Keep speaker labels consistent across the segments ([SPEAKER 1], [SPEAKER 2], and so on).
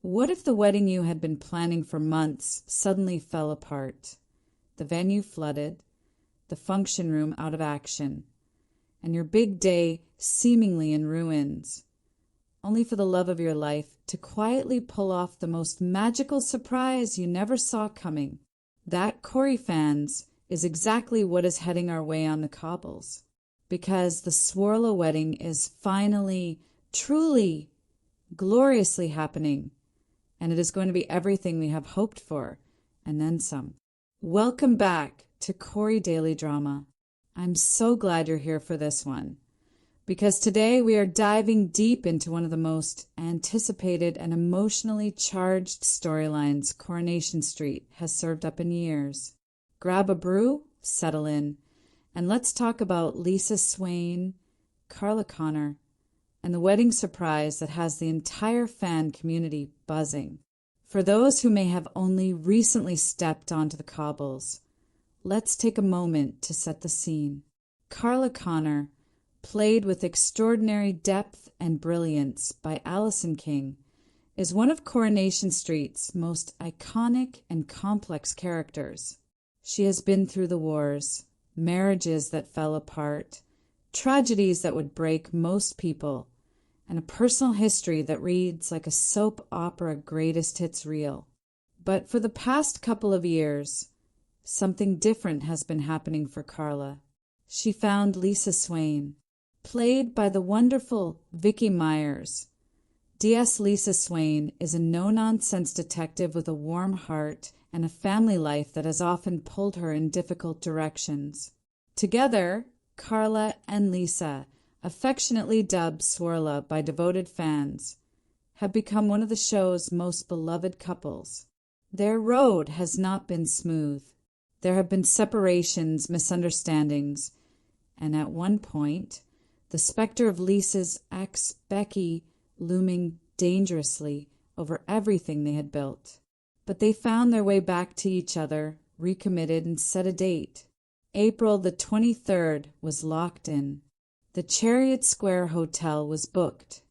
[SPEAKER 1] What if the wedding you had been planning for months suddenly fell apart? The venue flooded, the function room out of action, and your big day seemingly in ruins, only for the love of your life to quietly pull off the most magical surprise you never saw coming. That, Corrie fans, is exactly what is heading our way on the cobbles, because the Swarla wedding is finally, truly, gloriously happening, and it is going to be everything we have hoped for, and then some. Welcome back to Corrie Daily Drama. I'm so glad you're here for this one, because today we are diving deep into one of the most anticipated and emotionally charged storylines Coronation Street has served up in years. Grab a brew, settle in, and let's talk about Lisa Swain, Carla Connor, and the wedding surprise that has the entire fan community buzzing. For those who may have only recently stepped onto the cobbles, let's take a moment to set the scene. Carla Connor, played with extraordinary depth and brilliance by Allison King, is one of Coronation Street's most iconic and complex characters. She has been through the wars, marriages that fell apart, tragedies that would break most people, and a personal history that reads like a soap opera greatest hits reel. But for the past couple of years, something different has been happening for Carla. She found Lisa Swain, played by the wonderful Vicky Myers. DS Lisa Swain is a no-nonsense detective with a warm heart and a family life that has often pulled her in difficult directions. Together, Carla and Lisa, affectionately dubbed Swarla by devoted fans, have become one of the show's most beloved couples. Their road has not been smooth. There have been separations, misunderstandings, and at one point, the specter of Lisa's ex, Becky, looming dangerously over everything they had built. But they found their way back to each other, recommitted, and set a date. April the 23rd was locked in. The Chariot Square Hotel was booked,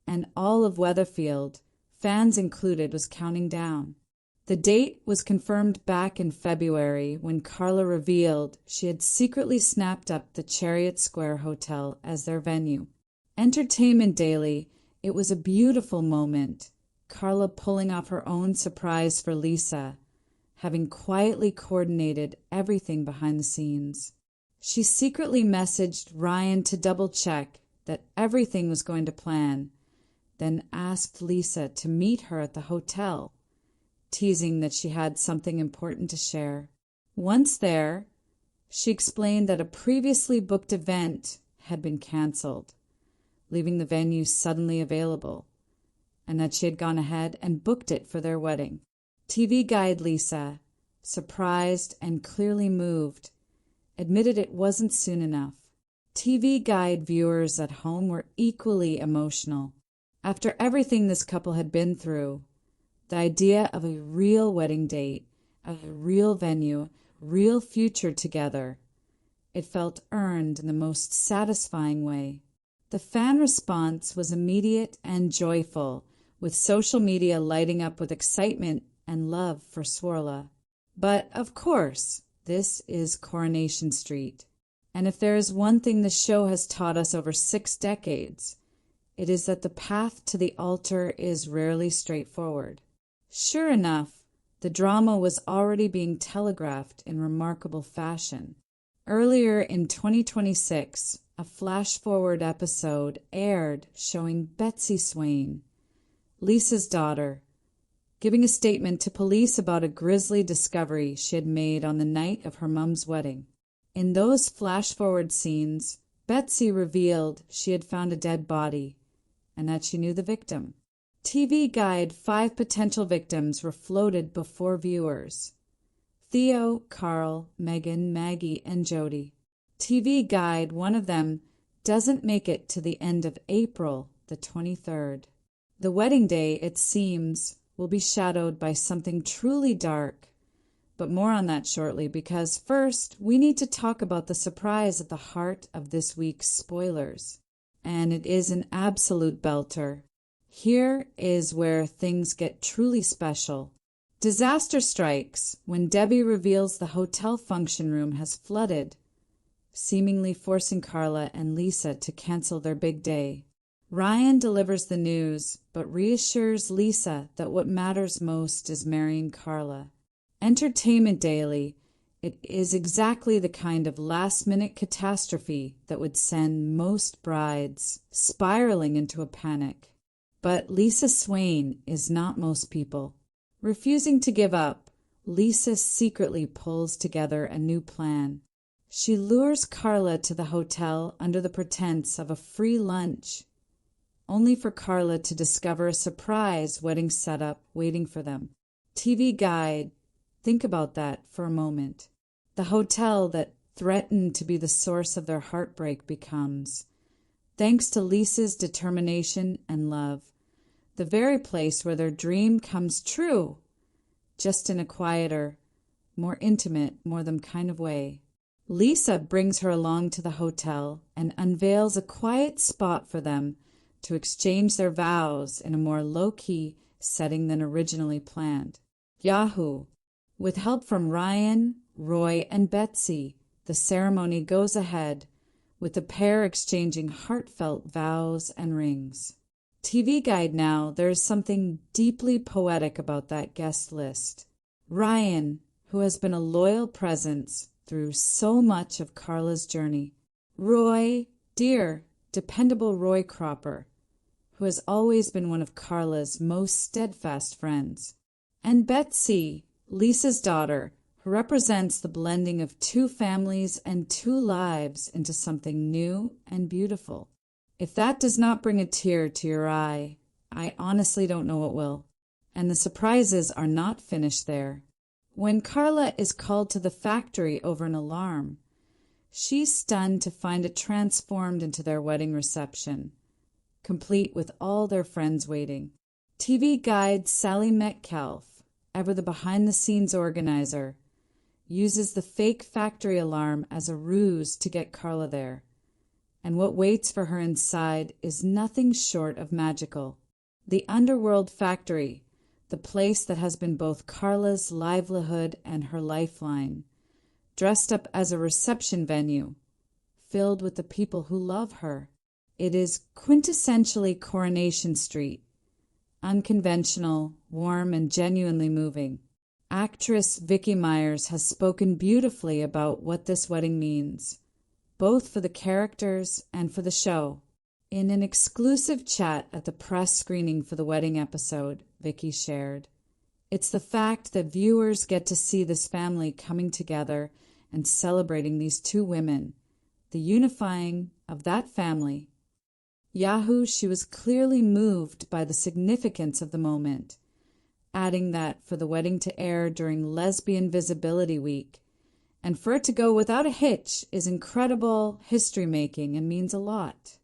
[SPEAKER 1] and all of Weatherfield, fans included, was counting down. The date was confirmed back in February when Carla revealed she had secretly snapped up the Chariot Square Hotel as their venue. Entertainment Daily, it was a beautiful moment, Carla pulling off her own surprise for Lisa, having quietly coordinated everything behind the scenes. She secretly messaged Ryan to double-check that everything was going to plan, then asked Lisa to meet her at the hotel, teasing that she had something important to share. Once there, she explained that a previously booked event had been canceled, leaving the venue suddenly available, and that she had gone ahead and booked it for their wedding. TV guide Lisa, surprised and clearly moved, admitted it wasn't soon enough. TV guide viewers at home were equally emotional. After everything this couple had been through, the idea of a real wedding date, of a real venue, real future together, it felt earned in the most satisfying way. The fan response was immediate and joyful, with social media lighting up with excitement and love for Swarla. But, of course, this is Coronation Street. And if there is one thing the show has taught us over 6 decades, it is that the path to the altar is rarely straightforward. Sure enough, the drama was already being telegraphed in remarkable fashion. Earlier in 2026, a flash-forward episode aired showing Betsy Swain, Lisa's daughter, giving a statement to police about a grisly discovery she had made on the night of her mom's wedding. In those flash-forward scenes, Betsy revealed she had found a dead body and that she knew the victim. TV Guide 5 potential victims were floated before viewers: Theo, Carl, Megan, Maggie, and Jody. TV Guide, one of them, doesn't make it to the end of April the 23rd. The wedding day, it seems, will be shadowed by something truly dark. But more on that shortly, because first, we need to talk about the surprise at the heart of this week's spoilers. And it is an absolute belter. Here is where things get truly special. Disaster strikes when Debbie reveals the hotel function room has flooded, seemingly forcing Carla and Lisa to cancel their big day. Ryan delivers the news, but reassures Lisa that what matters most is marrying Carla. Entertainment Daily, it is exactly the kind of last-minute catastrophe that would send most brides spiraling into a panic. But Lisa Swain is not most people. Refusing to give up, Lisa secretly pulls together a new plan. She lures Carla to the hotel under the pretense of a free lunch, only for Carla to discover a surprise wedding setup waiting for them. TV Guide, think about that for a moment. The hotel that threatened to be the source of their heartbreak becomes, thanks to Lisa's determination and love, the very place where their dream comes true, just in a quieter, more intimate, more them kind of way. Lisa brings her along to the hotel and unveils a quiet spot for them to exchange their vows in a more low-key setting than originally planned. Yahoo! With help from Ryan, Roy, and Betsy, the ceremony goes ahead, with the pair exchanging heartfelt vows and rings. TV Guide now, there is something deeply poetic about that guest list. Ryan, who has been a loyal presence through so much of Carla's journey. Roy, dear, dependable Roy Cropper, who has always been one of Carla's most steadfast friends. And Betsy, Lisa's daughter, who represents the blending of two families and two lives into something new and beautiful. If that does not bring a tear to your eye, I honestly don't know what will. And the surprises are not finished there. When Carla is called to the factory over an alarm, she's stunned to find it transformed into their wedding reception, complete with all their friends waiting. TV Guide Sally Metcalf, ever the behind-the-scenes organizer, uses the fake factory alarm as a ruse to get Carla there. And what waits for her inside is nothing short of magical. The underworld factory, the place that has been both Carla's livelihood and her lifeline, dressed up as a reception venue, filled with the people who love her. It is quintessentially Coronation Street, unconventional, warm, and genuinely moving. Actress Vicky Myers has spoken beautifully about what this wedding means, both for the characters and for the show. In an exclusive chat at the press screening for the wedding episode, Vicky shared, "It's the fact that viewers get to see this family coming together and celebrating these two women, the unifying of that family." Yahoo! She was clearly moved by the significance of the moment, adding that for the wedding to air during Lesbian Visibility Week, and for it to go without a hitch, is incredible history-making and means a lot.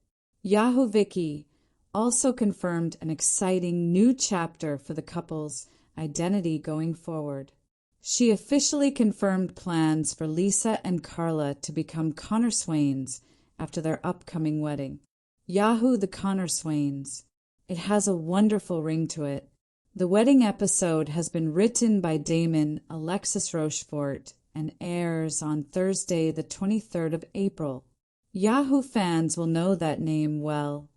[SPEAKER 1] Yahoo! Vicky also confirmed an exciting new chapter for the couple's identity going forward. She officially confirmed plans for Lisa and Carla to become Connor-Swains after their upcoming wedding. Yahoo! The Connor-Swains. It has a wonderful ring to it. The wedding episode has been written by Damon Alexis Rochefort and airs on Thursday, the 23rd of April. Yahoo! Fans will know that name well.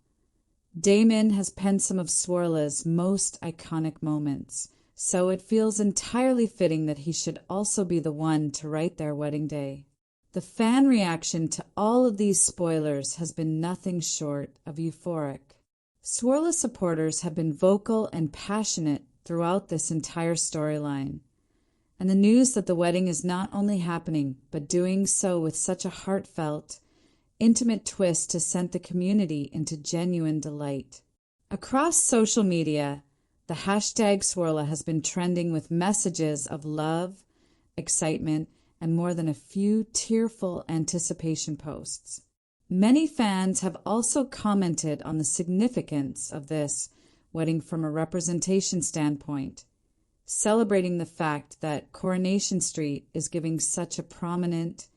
[SPEAKER 1] Damon has penned some of Swarla's most iconic moments, so it feels entirely fitting that he should also be the one to write their wedding day. The fan reaction to all of these spoilers has been nothing short of euphoric. Swarla supporters have been vocal and passionate throughout this entire storyline, and the news that the wedding is not only happening, but doing so with such a heartfelt, intimate twist has sent the community into genuine delight. Across social media, the hashtag Swarla has been trending with messages of love, excitement, and more than a few tearful anticipation posts. Many fans have also commented on the significance of this wedding from a representation standpoint, celebrating the fact that Coronation Street is giving such a prominent,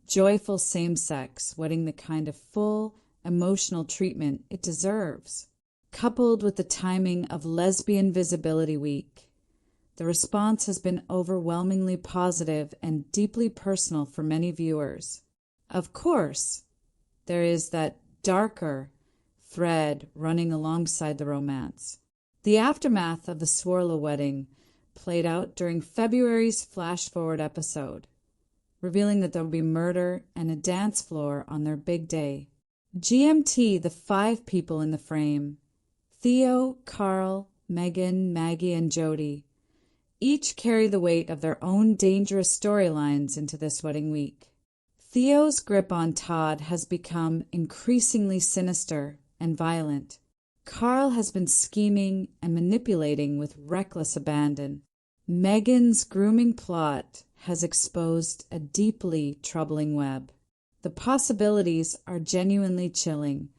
[SPEAKER 1] joyful same-sex wedding the kind of full, emotional treatment it deserves. Coupled with the timing of Lesbian Visibility Week, the response has been overwhelmingly positive and deeply personal for many viewers. Of course, there is that darker thread running alongside the romance. The aftermath of the Swarla wedding played out during February's Flash Forward episode, revealing that there will be murder and a dance floor on their big day. GMT, the 5 people in the frame, Theo, Carl, Megan, Maggie, and Jody, each carry the weight of their own dangerous storylines into this wedding week. Theo's grip on Todd has become increasingly sinister and violent. Carl has been scheming and manipulating with reckless abandon. Megan's grooming plot has exposed a deeply troubling web. The possibilities are genuinely chilling,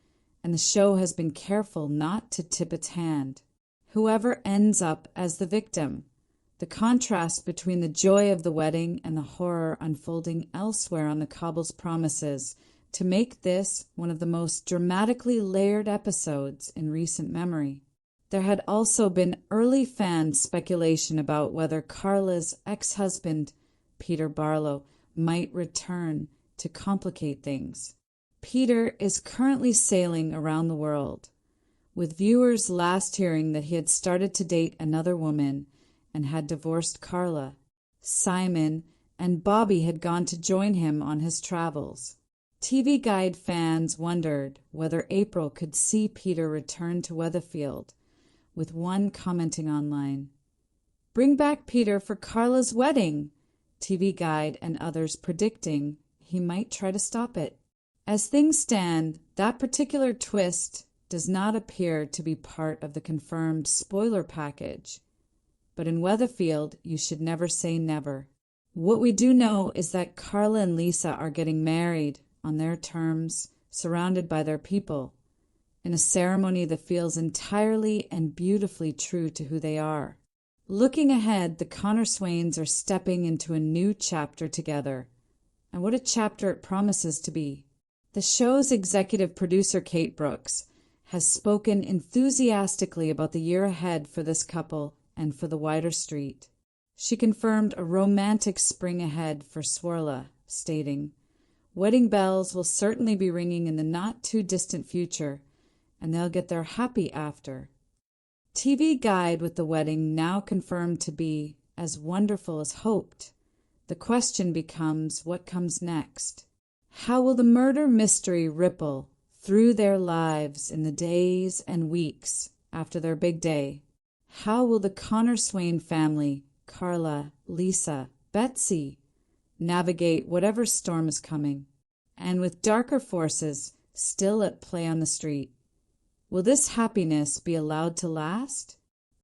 [SPEAKER 1] and the show has been careful not to tip its hand. Whoever ends up as the victim, the contrast between the joy of the wedding and the horror unfolding elsewhere on the cobbles promises to make this one of the most dramatically layered episodes in recent memory. There had also been early fan speculation about whether Carla's ex-husband, Peter Barlow, might return to complicate things. Peter is currently sailing around the world, with viewers last hearing that he had started to date another woman and had divorced Carla. Simon and Bobby had gone to join him on his travels. TV Guide fans wondered whether April could see Peter return to Weatherfield, with one commenting online, "Bring back Peter for Carla's wedding," TV Guide and others predicting he might try to stop it. As things stand, that particular twist does not appear to be part of the confirmed spoiler package. But in Weatherfield, you should never say never. What we do know is that Carla and Lisa are getting married on their terms, surrounded by their people, in a ceremony that feels entirely and beautifully true to who they are. Looking ahead, the Connor-Swains are stepping into a new chapter together, and what a chapter it promises to be. The show's executive producer, Kate Brooks, has spoken enthusiastically about the year ahead for this couple and for the wider street. She confirmed a romantic spring ahead for Swarla, stating, "Wedding bells will certainly be ringing in the not-too-distant future, and they'll get their happy after." TV Guide with the wedding now confirmed to be as wonderful as hoped. The question becomes, what comes next? How will the murder mystery ripple through their lives in the days and weeks after their big day? How will the Connor-Swain family, Carla, Lisa, Betsy, navigate whatever storm is coming? And with darker forces still at play on the street, will this happiness be allowed to last?